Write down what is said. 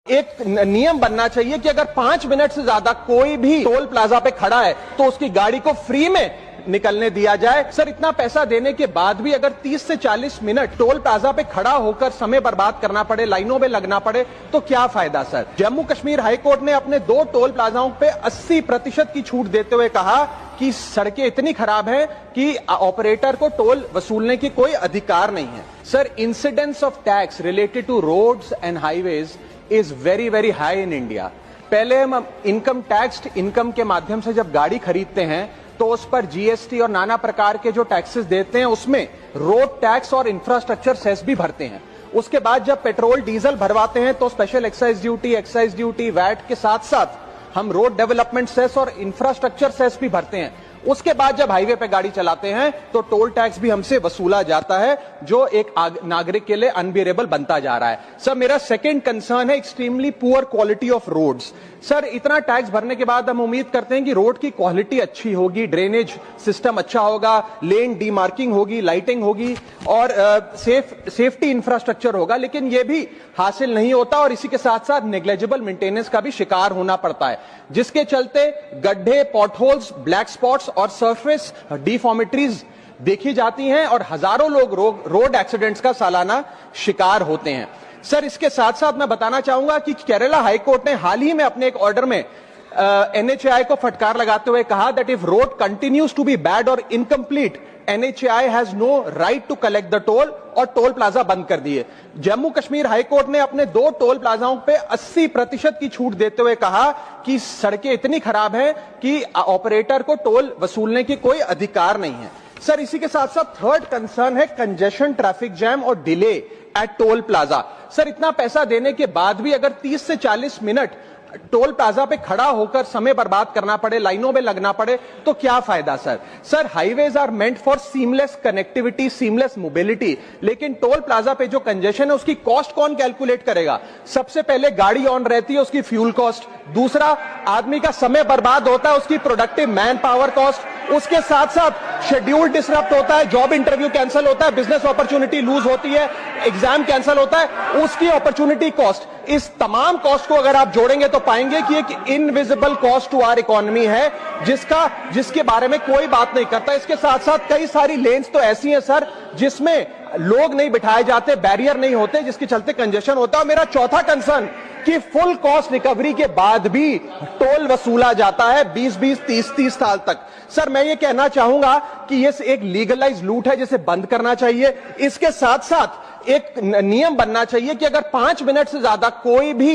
एक नियम बनना चाहिए कि अगर 5 मिनट से ज्यादा कोई भी टोल प्लाजा पे खड़ा है तो उसकी गाड़ी को फ्री में निकलने दिया जाए। सर, इतना पैसा देने के बाद भी अगर 30 से 40 मिनट टोल प्लाजा पे खड़ा होकर समय बर्बाद करना पड़े, लाइनों में लगना पड़े, तो क्या फायदा सर। जम्मू कश्मीर हाईकोर्ट ने अपने 2 टोल प्लाजाओं पे 80% की छूट देते हुए कहा कि सड़कें इतनी खराब हैं कि ऑपरेटर को टोल वसूलने की कोई अधिकार नहीं है। Sir, incidence of tax related to roads and highways is very very high in India. पहले हम इनकम टैक्स इनकम के माध्यम से जब गाड़ी खरीदते हैं तो उस पर जीएसटी और नाना प्रकार के जो टैक्सेस देते हैं उसमें रोड टैक्स और इंफ्रास्ट्रक्चर सेस भी भरते हैं। उसके बाद जब पेट्रोल डीजल भरवाते हैं तो स्पेशल एक्साइज ड्यूटी वैट के साथ साथ हम रोड डेवलपमेंट सेस और इंफ्रास्ट्रक्चर सेस भी भरते हैं। उसके बाद जब हाईवे पे गाड़ी चलाते हैं तो टोल टैक्स भी हमसे वसूला जाता है, जो एक नागरिक के लिए अनबियरेबल बनता जा रहा है। सर, मेरा सेकंड कंसर्न है extremely poor quality of roads. Sir, इतना टैक्स भरने के बाद हम उम्मीद करते हैं कि रोड की क्वालिटी अच्छी होगी, ड्रेनेज सिस्टम अच्छा होगा, लेन डीमार्किंग होगी, लाइटिंग होगी और सेफ्टी इंफ्रास्ट्रक्चर होगा, लेकिन यह भी हासिल नहीं होता और इसी के साथ साथ नेग्लिजिबल मेंटेनेंस का भी शिकार होना पड़ता है, जिसके चलते गड्ढे, पॉटहोल्स, ब्लैक स्पॉट्स और सरफेस डिफॉर्मिटीज देखी जाती हैं और हजारों लोग रोड एक्सीडेंट्स का सालाना शिकार होते हैं। सर, इसके साथ साथ मैं बताना चाहूंगा कि केरला हाईकोर्ट ने हाल ही में अपने एक ऑर्डर में एनएचएआई को फटकार लगाते हुए कहा that if road continues to be bad और incomplete NHAI has no right to collect the toll और टोल प्लाजा बंद कर दिए। जम्मू कश्मीर हाईकोर्ट ने अपने 2 टोल प्लाजाओं पे 80% की छूट देते हुए कहा कि सड़कें इतनी खराब हैं कि ऑपरेटर को टोल वसूलने की कोई अधिकार नहीं है। सर, इसी के साथ साथ थर्ड कंसर्न है कंजेशन, ट्रैफिक जैम और delay at toll plaza. Sir, इतना पैसा देने के बाद भी अगर 30 से 40 मिनट टोल प्लाजा पे खड़ा होकर समय बर्बाद करना पड़े, लाइनों में लगना पड़े, तो क्या फायदा sir. Sir, highways are meant for seamless connectivity, seamless mobility, लेकिन टोल प्लाजा पे जो कंजेशन है उसकी कॉस्ट कौन कैलकुलेट करेगा। सबसे पहले गाड़ी ऑन रहती है, उसकी फ्यूल कॉस्ट, दूसरा आदमी का समय बर्बाद होता है, उसकी प्रोडक्टिव मैन पावर कॉस्ट, उसके साथ साथ शेड्यूल डिसरप्ट होता है, जॉब इंटरव्यू कैंसिल होता है, बिजनेस अपॉर्चुनिटी लूज होती है, एग्जाम कैंसिल होता है, उसकी अपॉर्चुनिटी कॉस्ट। इस तमाम कॉस्ट को अगर आप जोड़ेंगे तो पाएंगे कि एक invisible cost to our economy है जिसके बारे में कोई बात नहीं करता। इसके साथ साथ कई सारी लेन्स तो ऐसी हैं सर जिसमें लोग नहीं बिठाए जाते, बैरियर नहीं होते, जिसके चलते कंजेशन होता है। मेरा चौथा कंसर्न कि फुल कॉस्ट रिकवरी के बाद भी टोल वसूला जाता है 20-20, 30-30 साल तक। सर, मैं ये कहना चाहूंगा कि ये एक लीगलाइज लूट है जिसे बंद करना चाहिए। इसके साथ साथ एक नियम बनना चाहिए कि अगर 5 मिनट से ज्यादा कोई भी